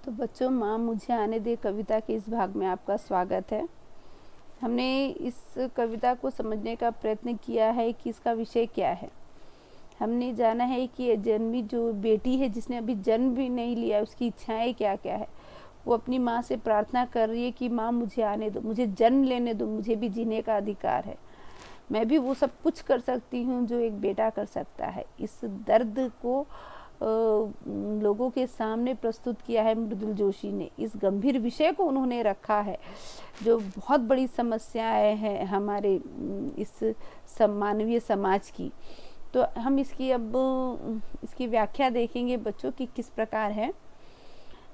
तो बच्चों, माँ मुझे आने दे कविता के इस भाग में आपका स्वागत है। हमने इस कविता को समझने का प्रयत्न किया है कि इसका विषय क्या है। हमने जाना है कि ये जन्मी जो बेटी है, जिसने अभी जन्म भी नहीं लिया, उसकी इच्छाएं क्या क्या है। वो अपनी माँ से प्रार्थना कर रही है कि माँ मुझे आने दो, मुझे जन्म लेने दो, मुझे भी जीने का अधिकार है। मैं भी वो सब कुछ कर सकती हूँ जो एक बेटा कर सकता है। इस दर्द को लोगों के सामने प्रस्तुत किया है मृदुल जोशी ने। इस गंभीर विषय को उन्होंने रखा है, जो बहुत बड़ी समस्याएं हैं हमारे इस मानवीय समाज की। तो हम इसकी व्याख्या देखेंगे बच्चों की किस प्रकार है।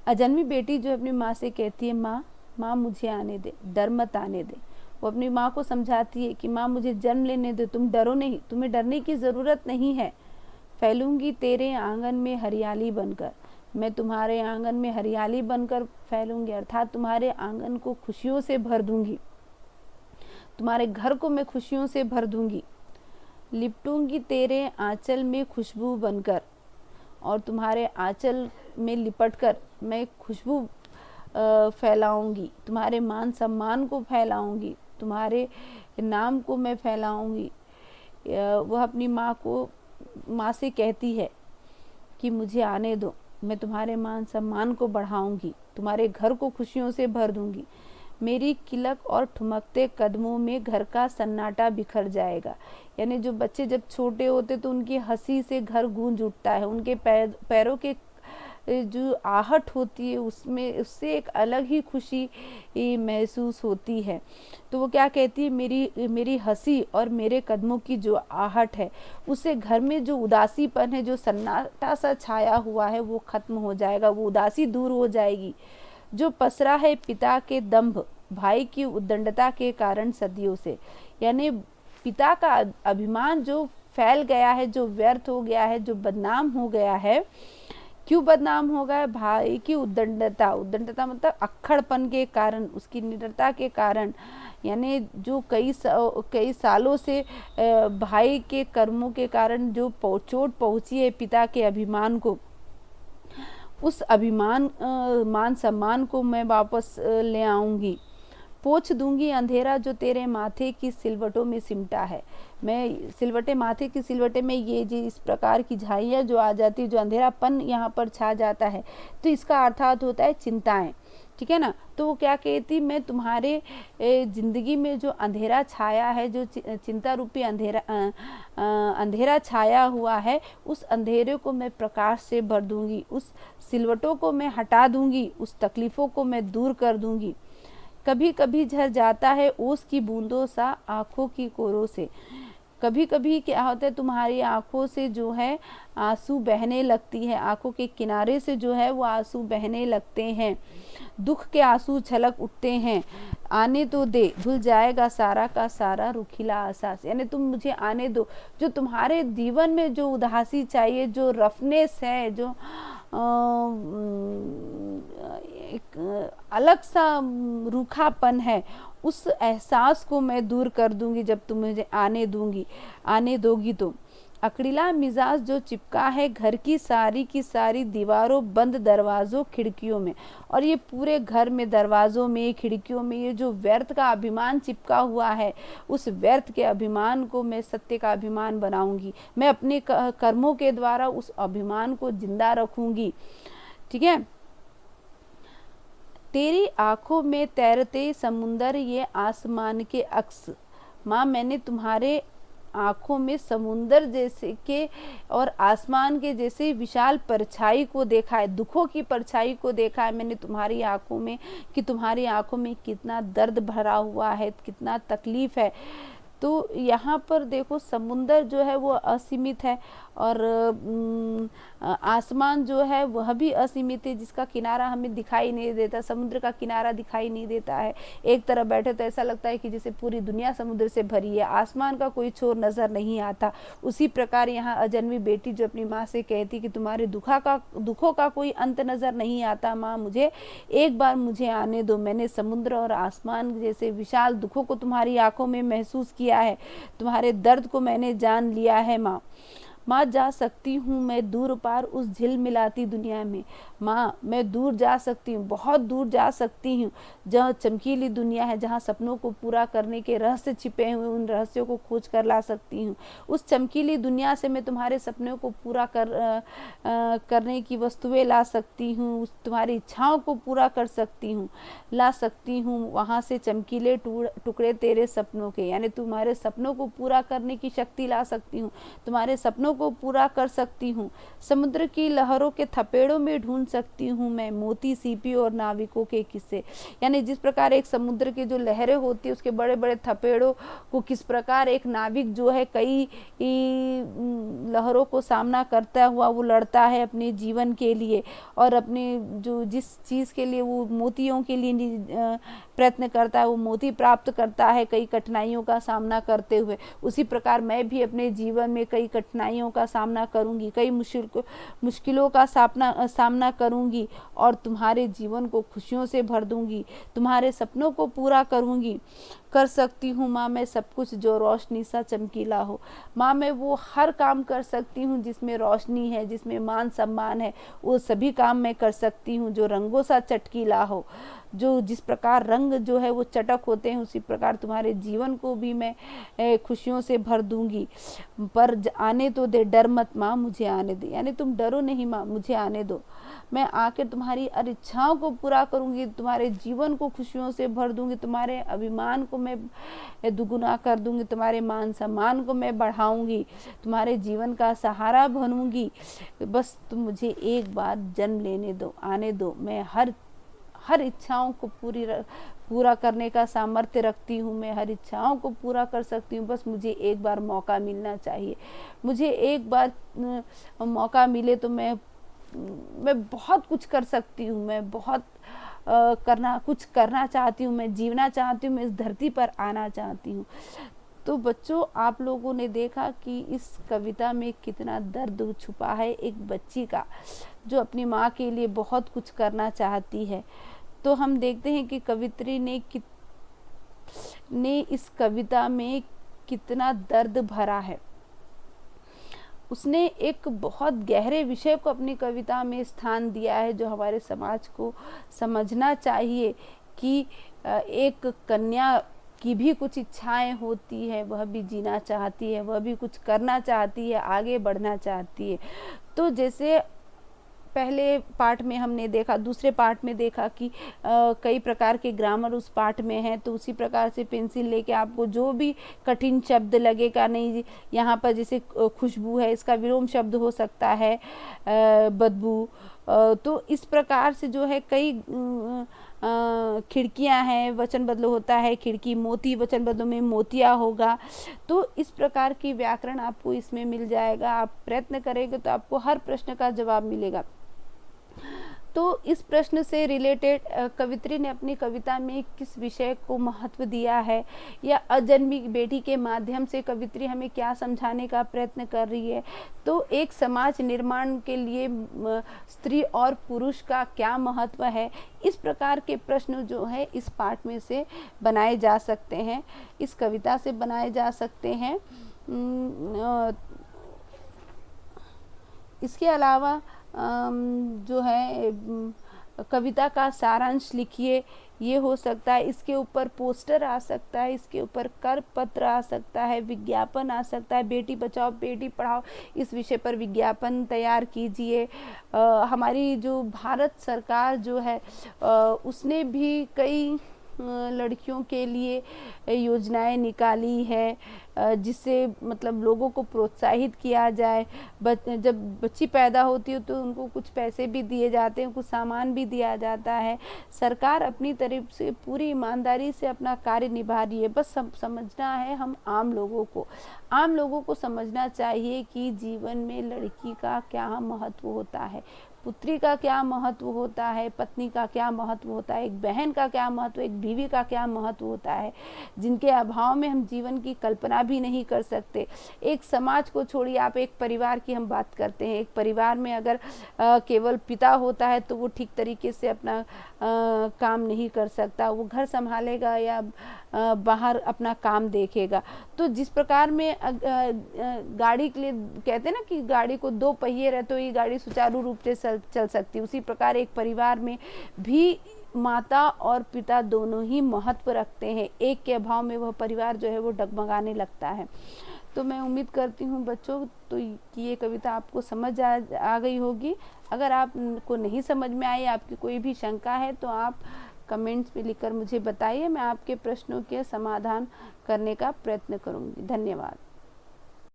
अजन्मी बेटी जो अपनी माँ से कहती है, माँ माँ मुझे आने दे, डर मत आने दे। वो अपनी माँ को समझाती है कि माँ मुझे जन्म लेने दो, तुम डरो नहीं, तुम्हें डरने की ज़रूरत नहीं है। फैलूंगी तेरे आंगन में हरियाली बनकर, मैं तुम्हारे आंगन में हरियाली बनकर फैलूंगी, अर्थात तुम्हारे आंगन को खुशियों से भर दूंगी, तुम्हारे घर को मैं खुशियों से भर दूंगी। लिपटूंगी तेरे आंचल में खुशबू बनकर, और तुम्हारे आंचल में लिपटकर मैं खुशबू फैलाऊंगी, तुम्हारे मान सम्मान को फैलाऊंगी, तुम्हारे नाम को मैं फैलाऊंगी। वह अपनी माँ से कहती है कि मुझे आने दो, मैं तुम्हारे मान सम्मान को बढ़ाऊंगी, तुम्हारे घर को खुशियों से भर दूंगी। मेरी किलक और ठुमकते कदमों में घर का सन्नाटा बिखर जाएगा। यानी जो बच्चे जब छोटे होते तो उनकी हंसी से घर गूंज उठता है, उनके पैरों के जो आहट होती है उससे एक अलग ही खुशी महसूस होती है। तो वो क्या कहती है, मेरी हंसी और मेरे कदमों की जो आहट है, उससे घर में जो उदासीपन है, जो सन्नाटा सा छाया हुआ है, वो खत्म हो जाएगा, वो उदासी दूर हो जाएगी। जो पसरा है पिता के दंभ, भाई की उद्दंडता के कारण सदियों से, यानी पिता का अभिमान जो फैल गया है, जो व्यर्थ हो गया है, जो बदनाम हो गया है। क्यों बदनाम हो गया? भाई की उद्दंडता मतलब अक्खड़पन के कारण, उसकी निडरता के कारण, यानी जो कई सालों से भाई के कर्मों के कारण जो चोट पहुंची है पिता के अभिमान को, उस अभिमान मान सम्मान को मैं वापस ले आऊंगी। पोंछ दूंगी अंधेरा जो तेरे माथे की सिलवटों में सिमटा है। मैं सिलवटे, माथे की सिलवटे में ये जी इस प्रकार की झाइयाँ जो आ जाती है, जो अंधेरापन यहाँ पर छा जाता है, तो इसका अर्थात होता है चिंताएं। ठीक है ना। तो वो क्या कहती, मैं तुम्हारे जिंदगी में जो अंधेरा छाया है, जो चिंता रूपी अंधेरा छाया हुआ है, उस अंधेरे को मैं प्रकाश से भर दूंगी, उस सिलवटों को मैं हटा दूंगी, उस तकलीफों को मैं दूर कर दूंगी। कभी कभी झर जाता है ओस की बूंदों सा आंखों की कोरों से। कभी कभी क्या होता है, तुम्हारी आंखों से जो है आंसू बहने लगती है, आंखों के किनारे से जो है वो आंसू बहने लगते हैं, दुख के आंसू छलक उठते हैं। आने तो दे, धुल जाएगा सारा का सारा रुखिला एहसास। यानी तुम मुझे आने दो, जो तुम्हारे जीवन में जो उदासी चाहिए, जो रफनेस है, जो एक अलग सा रूखापन है, उस एहसास को मैं दूर कर दूंगी जब तुम मुझे आने दोगी। तो अकड़ीला मिजाज जो चिपका है घर की सारी दीवारों, बंद दरवाजों, खिड़कियों में, और ये पूरे घर में, दरवाजों में, खिड़कियों में, ये जो व्यर्थ का अभिमान चिपका हुआ है, उस व्यर्थ के अभिमान को मैं सत्य का अभिमान बनाऊंगी। मैं अपने कर्मों के द्वारा उस अभिमान को जिंदा रखूंगी। ठीक है। तेरी आंखों में तैरते समुंदर, ये आसमान के अक्स। माँ, मैंने तुम्हारे आंखों में समुंदर जैसे के और आसमान के जैसे विशाल परछाई को देखा है, दुखों की परछाई को देखा है मैंने तुम्हारी आंखों में, कि तुम्हारी आंखों में कितना दर्द भरा हुआ है, कितना तकलीफ है। तो यहाँ पर देखो, समुंदर जो है वो असीमित है, और आसमान जो है वह भी असीमित है, जिसका किनारा हमें दिखाई नहीं देता, समुद्र का किनारा दिखाई नहीं देता है। एक तरफ बैठे तो ऐसा लगता है कि जैसे पूरी दुनिया समुद्र से भरी है, आसमान का कोई छोर नजर नहीं आता। उसी प्रकार यहाँ अजन्मी बेटी जो अपनी माँ से कहती कि तुम्हारे दुखों का कोई अंत नजर नहीं आता, माँ मुझे एक बार मुझे आने दो, मैंने समुद्र और आसमान जैसे विशाल दुखों को तुम्हारी आंखों में महसूस किया है, तुम्हारे दर्द को मैंने जान लिया है। माँ माँ जा सकती हूँ मैं दूर पार उस झिलमिलाती दुनिया में। माँ मैं दूर जा सकती हूँ, बहुत दूर जा सकती हूँ, जहाँ चमकीली दुनिया है, जहाँ सपनों को पूरा करने के रहस्य छिपे हुए, उन रहस्यों को खोज कर ला सकती हूँ। उस चमकीली दुनिया से मैं तुम्हारे सपनों को पूरा करने की वस्तुएं ला सकती हूँ, तुम्हारी इच्छाओं को पूरा कर सकती हूँ, ला सकती हूँ वहाँ से चमकीले टुकड़े तेरे सपनों के, यानी तुम्हारे सपनों को पूरा करने की शक्ति ला सकती हूँ, तुम्हारे सपनों को पूरा कर सकती हूँ। समुद्र की लहरों के थपेड़ों में ढूंढ सकती हूँ मैं मोती, सीपी और नाविकों के किस्से। यानी जिस प्रकार एक समुद्र की जो लहरें होती है, उसके बड़े बड़े थपेड़ों को किस प्रकार एक नाविक जो है कई लहरों को सामना करता हुआ वो लड़ता है अपने जीवन के लिए, और अपने जो जिस चीज़ के लिए वो मोतियों के लिए प्रयत्न करता है, वो मोती प्राप्त करता है कई कठिनाइयों का सामना करते हुए। उसी प्रकार मैं भी अपने जीवन में कई कठिनाइयों का सामना करूंगी, कई मुश्किलों का सामना करूंगी, और तुम्हारे जीवन को खुशियों से भर दूंगी, तुम्हारे सपनों को पूरा करूंगी। कर सकती हूँ माँ मैं सब कुछ जो रोशनी सा चमकीला हो। माँ मैं वो हर काम कर सकती हूँ जिसमें रोशनी है, जिसमें मान सम्मान है, वो सभी काम मैं कर सकती हूँ जो रंगों सा चटकीला हो। जो जिस प्रकार रंग जो है वो चटक होते हैं, उसी प्रकार तुम्हारे जीवन को भी मैं खुशियों से भर दूंगी। पर आने तो दे, डर मत माँ मुझे आने दे, यानी तुम डरो नहीं माँ, मुझे आने दो। मैं आके तुम्हारी हर इच्छाओं को पूरा करूंगी, तुम्हारे जीवन को खुशियों से भर दूंगी, तुम्हारे अभिमान को मैं दुगुना कर दूंगी, तुम्हारे मान सम्मान को मैं बढ़ाऊंगी, तुम्हारे जीवन का सहारा बनूंगी। बस तुम मुझे एक बार जन्म लेने दो, आने दो। मैं हर इच्छाओं को पूरा करने का सामर्थ्य रखती हूँ, मैं हर इच्छाओं को पूरा कर सकती हूँ। बस मुझे एक बार मौका मिलना चाहिए, मुझे एक बार मौका मिले तो मैं बहुत कुछ कर सकती हूँ, मैं बहुत कुछ करना चाहती हूँ, मैं जीना चाहती हूँ, मैं इस धरती पर आना चाहती हूँ। तो बच्चों, आप लोगों ने देखा कि इस कविता में कितना दर्द छुपा है एक बच्ची का, जो अपनी माँ के लिए बहुत कुछ करना चाहती है। तो हम देखते हैं कि कवित्री ने इस कविता में कितना दर्द भरा है। उसने एक बहुत गहरे विषय को अपनी कविता में स्थान दिया है, जो हमारे समाज को समझना चाहिए कि एक कन्या की भी कुछ इच्छाएं होती है, वह भी जीना चाहती है, वह भी कुछ करना चाहती है, आगे बढ़ना चाहती है। तो जैसे पहले पार्ट में हमने देखा, दूसरे पार्ट में देखा कि कई प्रकार के ग्रामर उस पार्ट में है, तो उसी प्रकार से पेंसिल लेके आपको जो भी कठिन शब्द लगेगा, नहीं यहाँ पर जैसे खुशबू है, इसका विलोम शब्द हो सकता है बदबू। तो इस प्रकार से जो है कई खिड़कियां हैं, वचन बदलो होता है खिड़की, मोती वचन बदलो में मोतिया होगा। तो इस प्रकार की व्याकरण आपको इसमें मिल जाएगा। आप प्रयत्न करेंगे तो आपको हर प्रश्न का जवाब मिलेगा। तो इस प्रश्न से रिलेटेड कवित्री ने अपनी कविता में किस विषय को महत्व दिया है, या अजन्मी बेटी के माध्यम से कवित्री हमें क्या समझाने का प्रयत्न कर रही है। तो एक समाज निर्माण के लिए स्त्री और पुरुष का क्या महत्व है, इस प्रकार के प्रश्न जो है इस पाठ में से बनाए जा सकते हैं, इस कविता से बनाए जा सकते हैं। इसके अलावा जो है कविता का सारांश लिखिए, ये हो सकता है। इसके ऊपर पोस्टर आ सकता है, इसके ऊपर कर पत्र आ सकता है, विज्ञापन आ सकता है, बेटी बचाओ बेटी पढ़ाओ इस विषय पर विज्ञापन तैयार कीजिए। हमारी जो भारत सरकार जो है उसने भी कई लड़कियों के लिए योजनाएं निकाली है, जिससे मतलब लोगों को प्रोत्साहित किया जाए। जब बच्ची पैदा होती है तो उनको कुछ पैसे भी दिए जाते हैं, कुछ सामान भी दिया जाता है। सरकार अपनी तरफ से पूरी ईमानदारी से अपना कार्य निभा रही है। बस समझना है हम आम लोगों को समझना चाहिए कि जीवन में लड़की का क्या महत्व होता है। पुत्री का क्या महत्व होता है, पत्नी का क्या महत्व होता है, एक बहन का क्या महत्व, एक बीवी का क्या महत्व होता है, जिनके अभाव में हम जीवन की कल्पना भी नहीं कर सकते। एक समाज को छोड़िए, आप एक परिवार की हम बात करते हैं, एक परिवार में अगर केवल पिता होता है तो वो ठीक तरीके से अपना काम नहीं कर सकता, वो घर संभालेगा या बाहर अपना काम देखेगा। तो जिस प्रकार में गाड़ी के लिए कहते हैं ना कि गाड़ी को दो पहिए रहे तो ये गाड़ी सुचारू रूप से चल सकती है, उसी प्रकार एक परिवार में भी माता और पिता दोनों ही महत्व रखते हैं। एक के अभाव में वह परिवार जो है वो डगमगाने लगता है। तो मैं उम्मीद करती हूँ बच्चों तो कि ये कविता आपको समझ आ गई होगी। अगर आपको नहीं समझ में आई, आपकी कोई भी शंका है तो आप कमेंट्स में लिखकर मुझे बताइए, मैं आपके प्रश्नों के समाधान करने का प्रयत्न करूँगी। धन्यवाद।